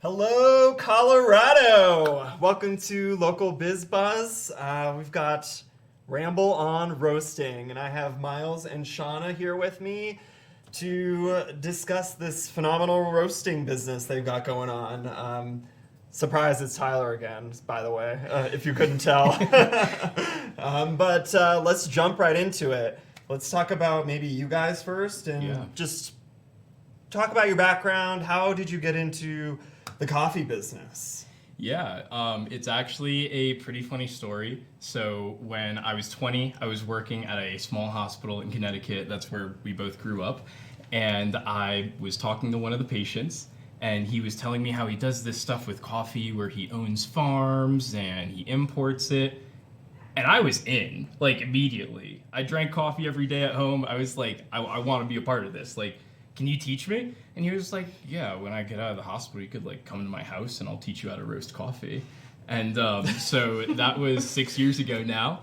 Hello, Colorado! Welcome to Local Biz Buzz. We've got Ramble on roasting, and I have Miles and Shauna here with me to discuss this phenomenal roasting business they've got going on. Surprise, it's Tyler again, by the way, if you couldn't tell. But let's jump right into it. Let's talk about maybe you guys first, and just talk about your background. How did you get into the coffee business? It's actually a pretty funny story. So when I was 20, I was working at a small hospital in Connecticut. That's where we both grew up. And I was talking to one of the patients, and he was telling me how he does this stuff with coffee where he owns farms and he imports it. And I was in, like, immediately. I drank coffee every day at home. I was like, I want to be a part of this. Like, can you teach me? And he was like, yeah, when I get out of the hospital, you could like come to my house and I'll teach you how to roast coffee. And so that was 6 years ago now.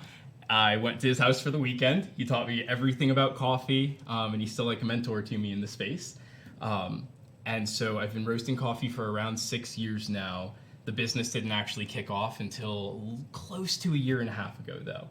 I went to his house for the weekend. He taught me everything about coffee, and he's still like a mentor to me in the space. And so I've been roasting coffee for around 6 years now. The business didn't actually kick off until close to a year and a half ago, though.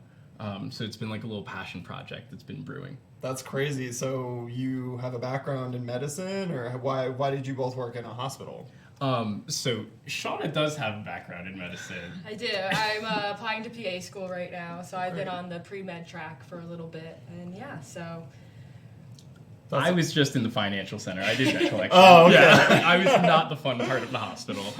So it's been like a little passion project that's been brewing. That's crazy. So you have a background in medicine, or why did you both work in a hospital? So Shauna does have a background in medicine. I do. I'm applying to PA school right now, so I've been on the pre-med track for a little bit, and I was just in the financial center. I did that collection. Oh, okay. Yeah, I was not the fun part of the hospital.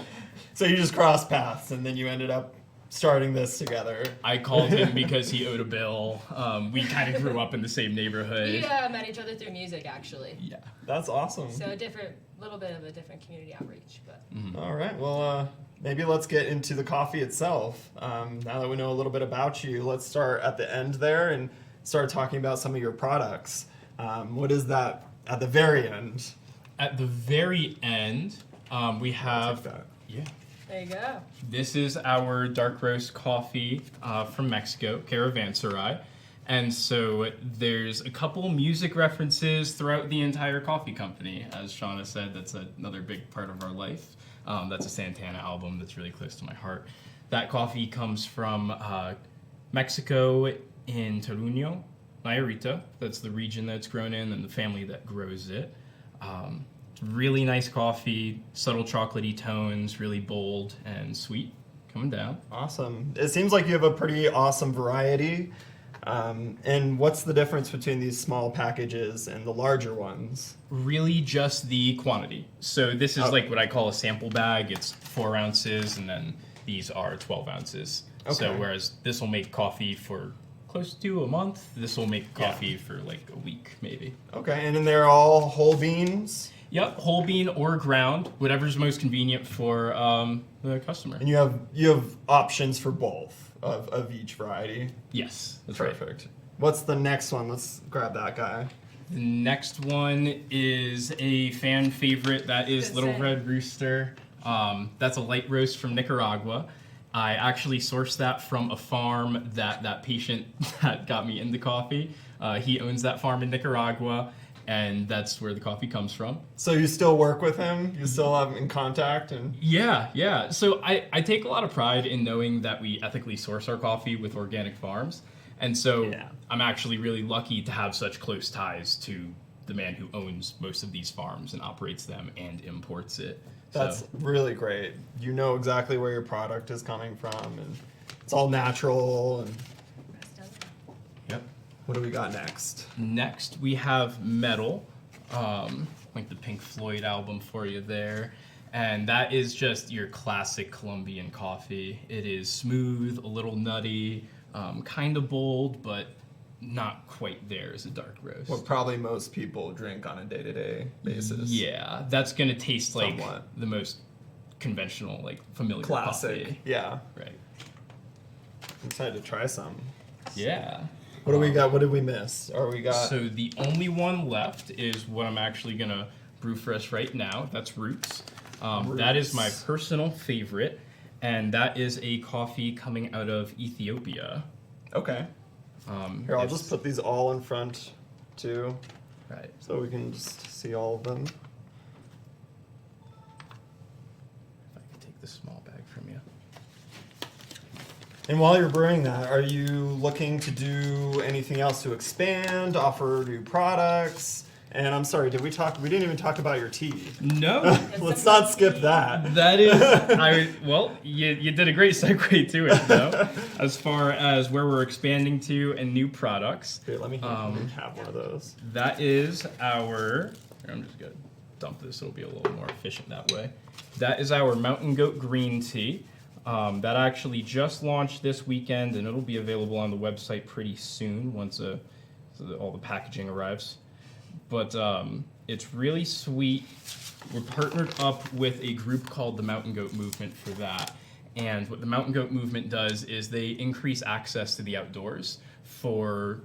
So you just crossed paths, and then you ended up starting this together. I called him because he owed a bill. We kind of grew up in the same neighborhood. we met each other through music, actually. Yeah. That's awesome. So little bit of a different community outreach, but. All right. Well, maybe let's get into the coffee itself. Now that we know a little bit about you, let's start at the end there and start talking about some of your products. What is that at the very end? At the very end, we have... That. Yeah. There you go. This is our dark roast coffee from Mexico, Caravanserai. And so there's a couple music references throughout the entire coffee company. As Shauna said, that's another big part of our life. That's a Santana album that's really close to my heart. That coffee comes from Mexico in Toruño, Nayarit. That's the region that it's grown in and the family that grows it. Really nice coffee, subtle chocolatey tones, really bold and sweet coming down. Awesome. It seems like you have a pretty awesome variety. And what's the difference between these small packages and the larger ones? Really just the quantity. So this is like what I call a sample bag. It's 4 ounces, and then these are 12 ounces. Okay. So whereas this will make coffee for close to a month, this will make coffee for like a week maybe. Okay, and then they're all whole beans? Yep, whole bean or ground, whatever's most convenient for the customer. And you have options for both of each variety? Yes, that's Perfect. right. What's the next one? Let's grab that guy. The next one is a fan favorite. That is Little Red Rooster. That's a light roast from Nicaragua. I actually sourced that from a farm that patient that got me into coffee. He owns that farm in Nicaragua. And that's where the coffee comes from. So you still work with him? You still have in contact? And Yeah. So I take a lot of pride in knowing that we ethically source our coffee with organic farms. And so I'm actually really lucky to have such close ties to the man who owns most of these farms and operates them and imports it. That's really great. You know exactly where your product is coming from, and it's all natural. And Yep. What do we got next? Next, we have Metal, like the Pink Floyd album for you there. And that is just your classic Colombian coffee. It is smooth, a little nutty, kind of bold, but not quite there as a dark roast. What probably most people drink on a day-to-day basis. Yeah, that's going to taste like Somewhat. the most conventional, like familiar Classic. coffee. Yeah. Right. I'm excited to try some. Yeah. What do we got? What did we miss? So the only one left is what I'm actually going to brew for us right now. That's Roots. That is my personal favorite, and that is a coffee coming out of Ethiopia. Okay. Here, I'll just put these all in front, too. Right. So we can just see all of them. this small bag from you. And while you're brewing that, are you looking to do anything else to expand, offer new products? And I'm sorry, we didn't even talk about your tea. No. Let's not skip that. That is, you did a great segue to it, though, as far as where we're expanding to and new products. Here, let me have one of those. That is our, I'm just going to dump this, it'll be a little more efficient that way. That is our Mountain Goat Green Tea. That actually just launched this weekend, and it'll be available on the website pretty soon once all the packaging arrives. But it's really sweet. We're partnered up with a group called the Mountain Goat Movement for that. And what the Mountain Goat Movement does is they increase access to the outdoors for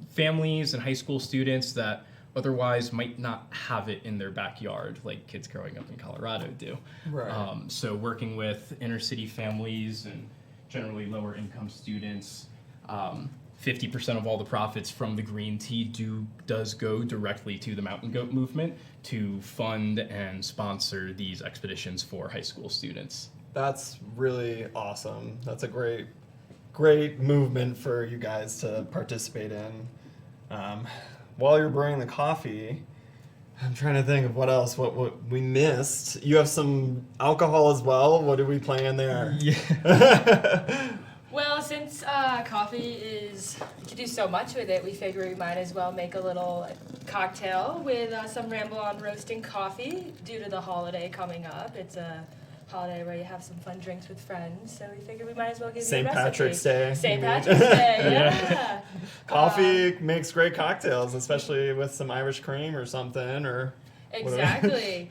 families and high school students that otherwise might not have it in their backyard like kids growing up in Colorado do. Right. So working with inner city families and generally lower income students, 50% of all the profits from the green tea does go directly to the Mountain Goat Movement to fund and sponsor these expeditions for high school students. That's really awesome. That's a great movement for you guys to participate in. While you're brewing the coffee, I'm trying to think of what else, what we missed. You have some alcohol as well. What did we plan there? Yeah. Well, since coffee you can do so much with it, we figure we might as well make a little cocktail with some Ramble on Roasting coffee due to the holiday coming up. It's a holiday where you have some fun drinks with friends, so we figured we might as well give you a St. recipe. Patrick's Day. St. Patrick's Day, yeah. Coffee makes great cocktails, especially with some Irish cream or something, or Exactly.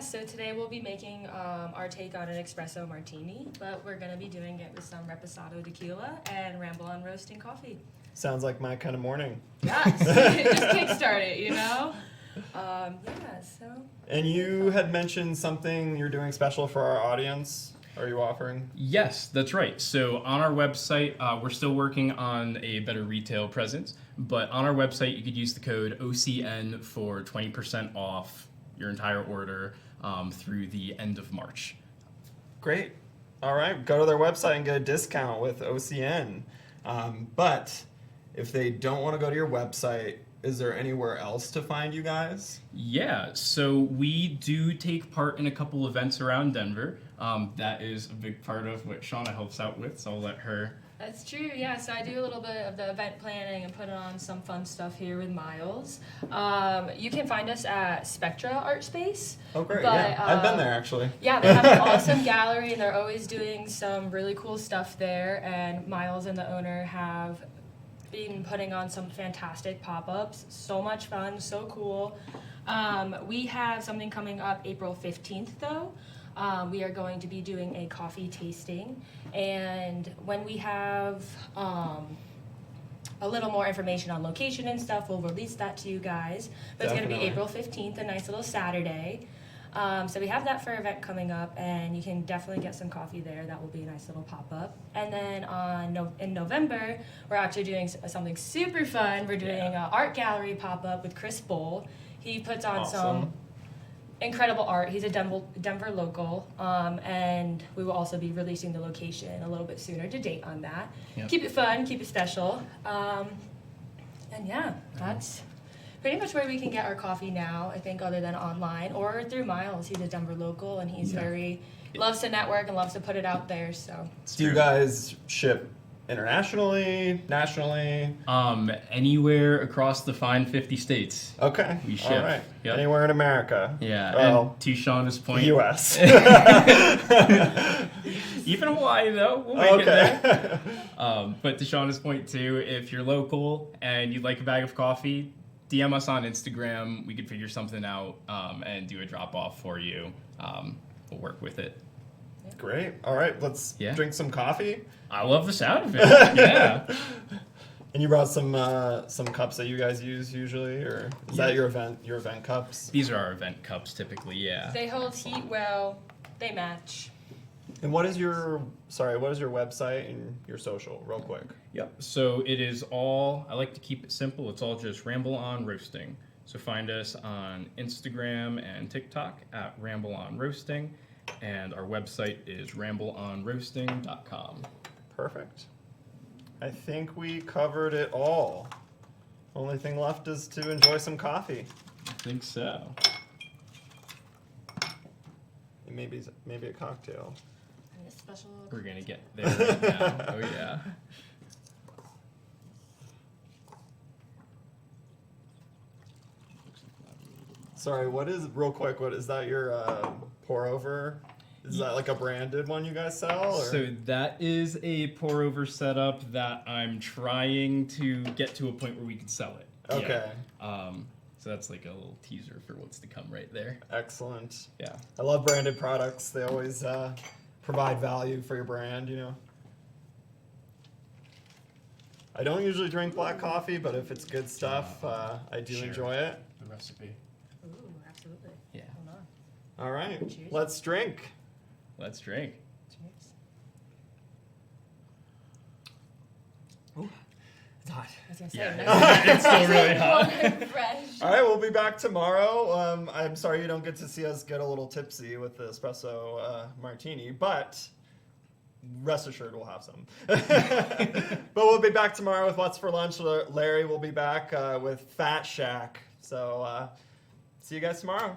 So today we'll be making our take on an espresso martini, but we're going to be doing it with some reposado tequila and Ramble on Roasting coffee. Sounds like my kind of morning. Yes, just kickstart it, you know? So. And you had mentioned something you're doing special for our audience. Are you offering? Yes, that's right. So on our website, we're still working on a better retail presence, but on our website, you could use the code OCN for 20% off your entire order through the end of March. Great. All right. Go to their website and get a discount with OCN. But if they don't want to go to your website, is there anywhere else to find you guys? Yeah, so we do take part in a couple events around Denver. That is a big part of what Shauna helps out with, so I'll let her. That's true, yeah. So I do a little bit of the event planning and put on some fun stuff here with Miles. You can find us at Spectra Art Space. Oh, great. But, yeah, I've been there, actually. Yeah, they have an awesome gallery, and they're always doing some really cool stuff there. And Miles and the owner have been putting on some fantastic pop-ups. So much fun, so cool. We have something coming up April 15th, though. We are going to be doing a coffee tasting, and when we have a little more information on location and stuff, we'll release that to you guys. But It's going to be April 15th, a nice little Saturday. So we have that for event coming up, and you can definitely get some coffee there. That will be a nice little pop-up. And then in November, we're actually doing something super fun. We're doing an art gallery pop-up with Chris Bowl. He puts on some incredible art. He's a Denver local, and we will also be releasing the location a little bit sooner to date on that. Yep. Keep it fun, keep it special. And yeah, that's pretty much where we can get our coffee now, I think, other than online or through Miles. He's a Denver local, and he's loves to network and loves to put it out there. So, Do you guys ship internationally, nationally? Anywhere across the fine 50 states. Okay. We ship. All right. Yep. Anywhere in America. Yeah, Well, and to Shauna's point. U.S. Even Hawaii, though, we'll make it Okay. there. But to Shauna's point, too, if you're local and you'd like a bag of coffee, DM us on Instagram. We could figure something out and do a drop-off for you. We'll work with it. Great. All right. Let's drink some coffee. I love the sound of it. Yeah. And you brought some cups that you guys use usually, or is that your event cups? These are our event cups typically, yeah. they hold heat well, they match. And what is your website and your social, real quick? Yep. So it is all, I like to keep it simple. It's all just Ramble on Roasting. So find us on Instagram and TikTok at Ramble on Roasting. And our website is rambleonroasting.com. Perfect. I think we covered it all. Only thing left is to enjoy some coffee. I think so. And maybe a cocktail. And a special. We're going to get there right now. Oh, yeah. Sorry, what is that your pour over? Is that like a branded one you guys sell? Or? So that is a pour over setup that I'm trying to get to a point where we can sell it. Okay. Yeah. So that's like a little teaser for what's to come right there. Excellent. Yeah. I love branded products. They always provide value for your brand, you know. I don't usually drink black coffee, but if it's good stuff, I do Sure. enjoy it. The recipe. Ooh, absolutely. Yeah. Hold on. All right, Cheers. let's drink. Let's drink. Cheers. It's hot. I was gonna say, Yeah. nice. It's still really hot. Warm and fresh. All right, we'll be back tomorrow. I'm sorry you don't get to see us get a little tipsy with the espresso martini, but rest assured we'll have some. But we'll be back tomorrow with What's for Lunch. Larry will be back with Fat Shack. So see you guys tomorrow.